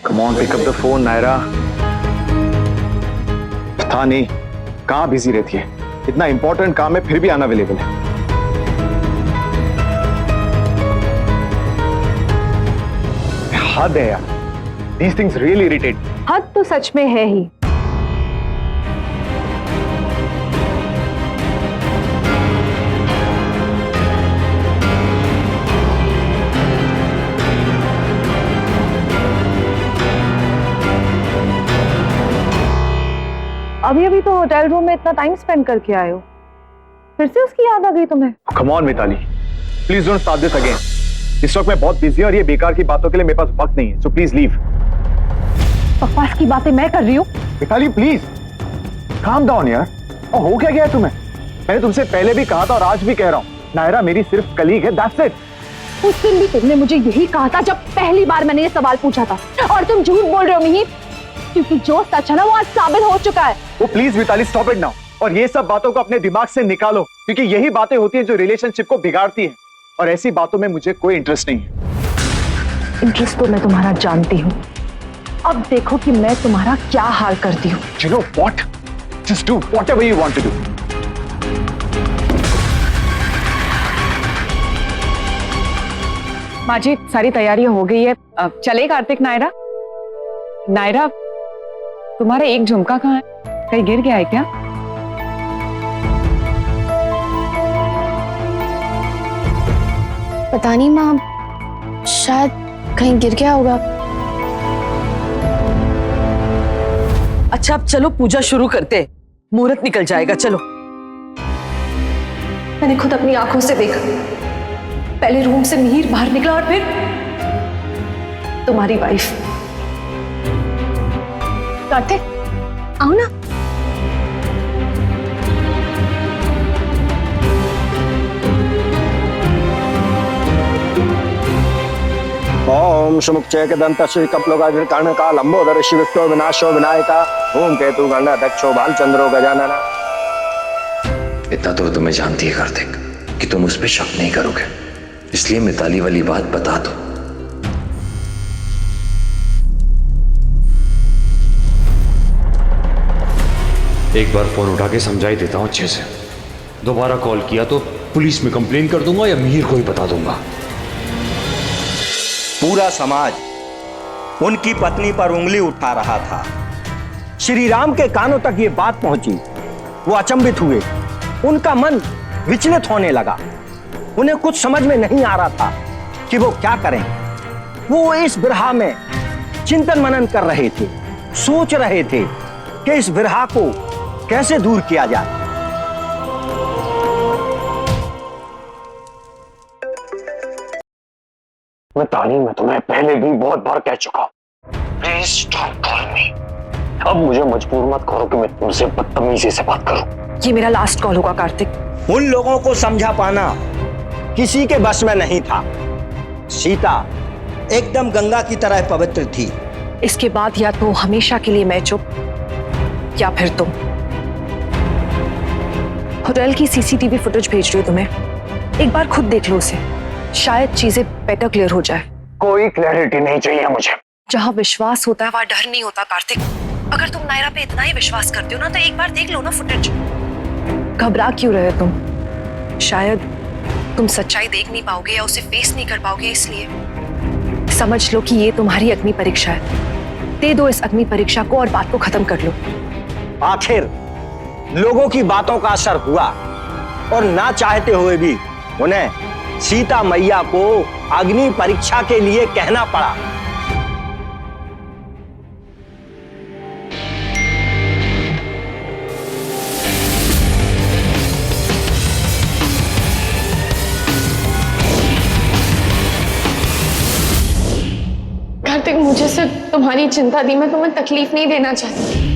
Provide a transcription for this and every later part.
Come on, pick up the phone, Naira. पता नहीं कहाँ बिजी रहती है, इतना इंपॉर्टेंट काम है फिर भी अनअवेलेबल है। हद है यार, these things really irritate। हद तो सच में है ही। अभी अभी तो होटल रूम में इतना टाइम स्पेंड करके आए हो, फिर से उसकी याद आ गई तुम्हें? Come on Mitali, please don't start this again। इस वक्त मैं बहुत बिजी हूँ और ये बेकार की बातों के लिए मेरे पास वक्त नहीं है, so please leave। बकवास की बातें मैं कर रही हूँ। मिताली प्लीज calm down यार। और हो क्या गया है तुम्हें? मैंने तुमसे पहले भी कहा था और आज भी कह रहा हूँ, नायरा मेरी सिर्फ कलीग है, that's it। उस दिन भी तुमने मुझे यही कहा था जब पहली बार मैंने ये सवाल पूछा था, और तुम झूठ बोल रहे हो मिहिर, क्योंकि जो सच है ना वो आज साबित हो चुका है। वो please Mitali stop it now, और ये सब बातों को अपने दिमाग से निकालो, क्योंकि यही बातें होती हैं जो रिलेशनशिप को बिगाड़ती हैं, और ऐसी बातों में मुझे कोई इंटरेस्ट नहीं है। इंटरेस्ट तो मैं तुम्हारा जानती हूँ, अब देखो कि मैं तुम्हारा क्या हाल करती हूँ। You know what? Just do whatever you want to do। माँ जी सारी तैयारियां हो गई है, अब चले कार्तिक। नायरा, नायरा तुम्हारा एक झुमका कहाँ है? कहीं गिर गया है क्या? पता नहीं माँ, शायद कहीं गिर गया होगा। अच्छा अब चलो पूजा शुरू करते, मुहूर्त निकल जाएगा। चलो। मैंने खुद अपनी आंखों से देखा, पहले रूम से मिहिर बाहर निकला और फिर तुम्हारी वाइफ। कार्तिक आओ ना। ओम सुमुच्चैकदंत श्री कपलोगाग्र कर्णका लंबोदर शिविष्टो विनाशो विनायका ओम केतु गण दक्षो भालचंद्रो गजानना। इतना तो तुम्हें जानती है कार्तिक कि तुम उस पर शक नहीं करोगे, इसलिए मिताली वाली बात बता दो। एक बार फोन उठा के समझा ही देता हूं अच्छे से, दोबारा कॉल किया तो पुलिस में कंप्लेन कर दूंगा या मिहिर को ही बता दूंगा। पूरा समाज उनकी पत्नी पर उंगली उठा रहा था। श्री राम के कानों तक ये बात पहुंची, वो अचंभित हुए, उनका मन विचलित होने लगा। उन्हें कुछ समझ में नहीं आ रहा था कि वो क्या करें। वो इस विरह में चिंतन मनन कर रहे थे, सोच रहे थे कि इस विरह को कैसे दूर किया जाए। मिताली मैं तुम्हें पहले भी बहुत बार कह चुका हूं, प्लीज स्टॉप कॉलिंग मी। अब मुझे मजबूर मत करो कि मैं तुमसे बदतमीजी से बात करूं। ये मेरा लास्ट कॉल होगा कार्तिक। उन लोगों को समझा पाना किसी के बस में नहीं था। सीता एकदम गंगा की तरह पवित्र थी। इसके बाद या तो हमेशा के लिए मैं चुप, या फिर तुम। होटल की सीसीटीवी फुटेज भेज रही हूँ तुम्हें, एक बार खुद देख लो उसे, शायद चीजें बेटर क्लियर हो जाए। कोई क्लैरिटी नहीं चाहिए मुझे। जहाँ विश्वास होता है वहाँ डर नहीं होता कार्तिक। अगर तुम नायरा पे इतना ही विश्वास करते हो ना तो एक बार देख लो ना फुटेज। घबरा क्यों रहे तुम? शायद तुम सच्चाई देख नहीं पाओगे या उसे फेस नहीं कर पाओगे, इसलिए समझ लो कि ये तुम्हारी अग्नि परीक्षा है। दे दो इस अग्नि परीक्षा को और बात को खत्म कर लो। आखिर लोगों की बातों का असर हुआ और ना चाहते हुए भी उन्हें सीता मैया को अग्नि परीक्षा के लिए कहना पड़ा। कार्तिक मुझे सिर्फ तुम्हारी चिंता थी, मैं तुम्हें तकलीफ नहीं देना चाहती।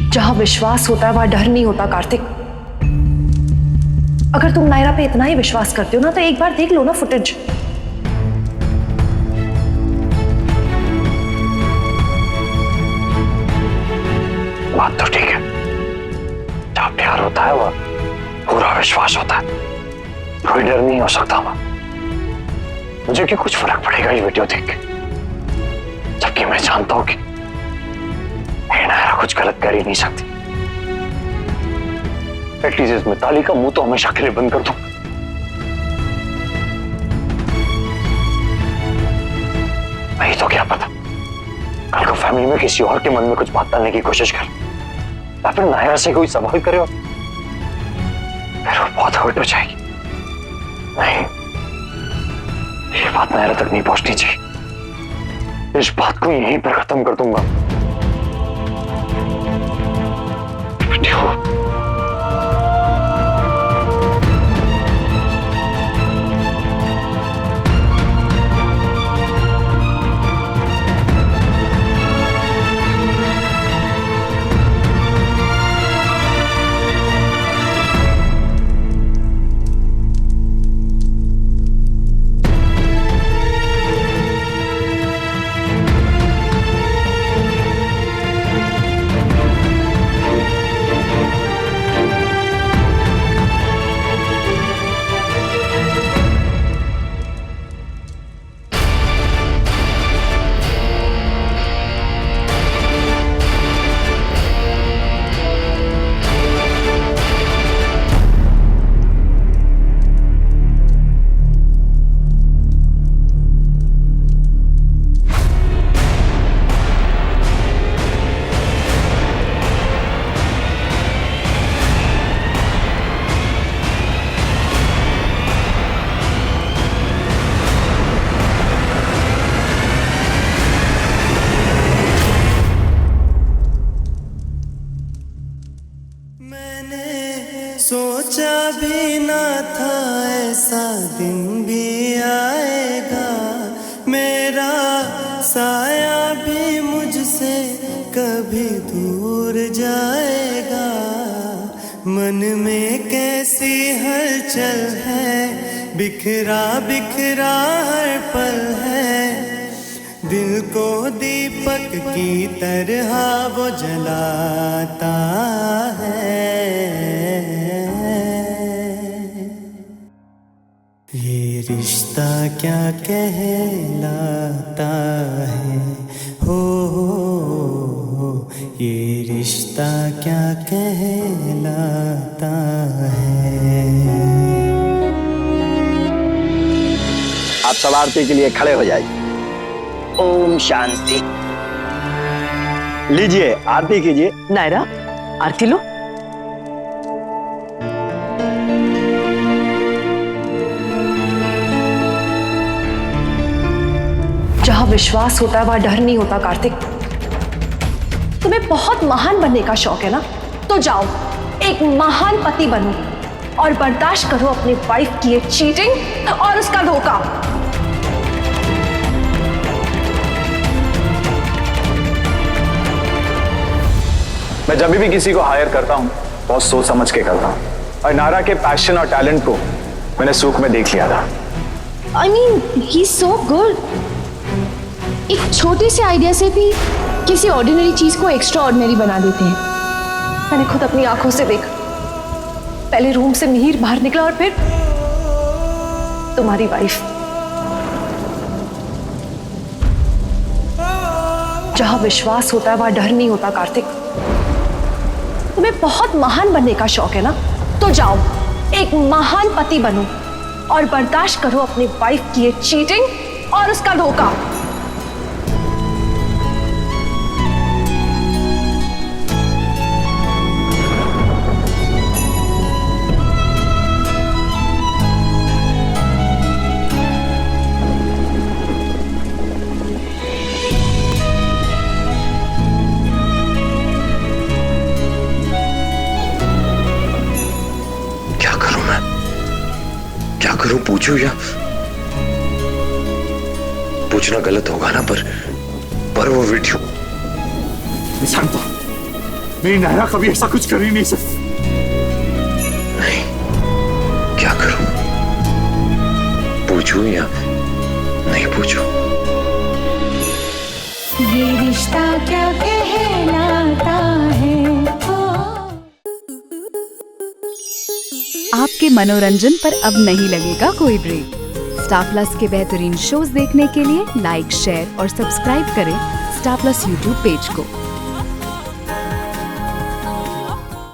जहां विश्वास होता है वहां डर नहीं होता कार्तिक। अगर तुम नायरा पे इतना ही विश्वास करते हो ना तो एक बार देख लो ना फुटेज। बात तो ठीक है, जहां प्यार होता है वह पूरा विश्वास होता है, कोई डर नहीं हो सकता वहां। मुझे क्यों कुछ फर्क पड़ेगा ये वीडियो देख के, जबकि मैं जानता हूं कि नायरा कुछ गलत कर ही नहीं सकती। एटलीस्ट इस मिताली का मुंह तो हमेशा के लिए बंद कर दूं। नहीं तो क्या पता कल को फैमिली में किसी और के मन में कुछ बात डालने की कोशिश कर, या फिर नायरा से कोई सवाल करे और फिर वो बहुत हर्ट हो जाएगी। नहीं, ये बात नायरा तक नहीं पहुंचनी चाहिए। इस बात को यहीं पर खत्म कर दूंगा। सोचा भी ना था ऐसा दिन भी आएगा, मेरा साया भी मुझसे कभी दूर जाएगा। मन में कैसी हलचल है, बिखरा बिखरा हर पल है। दिल को दीपक की तरह वो जलाता है। ये रिश्ता क्या कहलाता है, हो ये रिश्ता क्या कहलाता है। आप सब आरती के लिए खड़े हो जाइए। ओम शांति। लीजिए आरती कीजिए। नायरा, आरती लो। जहां विश्वास होता है वहां डर नहीं होता। कार्तिक, तुम्हें बहुत महान बनने का शौक है ना, तो जाओ एक महान पति बनो और बर्दाश्त करो अपनी वाइफ की ये चीटिंग और उसका धोखा। मैं जब भी किसी को हायर करता हूं बहुत सोच समझ के करता हूं, और नायरा के पैशन और टैलेंट को मैंने सूख में देख लिया था। I mean, he's so good. एक छोटे से आइडिया से भी किसी ऑर्डिनरी चीज को एक्स्ट्रा ऑर्डिनरी बना देते हैं। मैंने खुद अपनी आंखों से देखा। पहले रूम से मिहिर बाहर निकला और फिर तुम्हारी वाइफ। जहां विश्वास होता है वहां डर नहीं होता। कार्तिक, तुम्हें बहुत महान बनने का शौक है ना, तो जाओ एक महान पति बनो और बर्दाश्त करो अपनी वाइफ की ये चीटिंग और उसका धोखा। करूं, पूछूं या पूछना गलत होगा ना, पर वो वीडियो निशांत, मेरी नायरा कभी ऐसा कुछ कर ही नहीं सकती। नहीं, क्या करूं? पूछूं या नहीं पूछूं? ये रिश्ता क्या कहलाता है। आपके मनोरंजन पर अब नहीं लगेगा कोई ब्रेक। स्टार प्लस के बेहतरीन शोज देखने के लिए लाइक, शेयर और सब्सक्राइब करें स्टार प्लस यूट्यूब पेज को।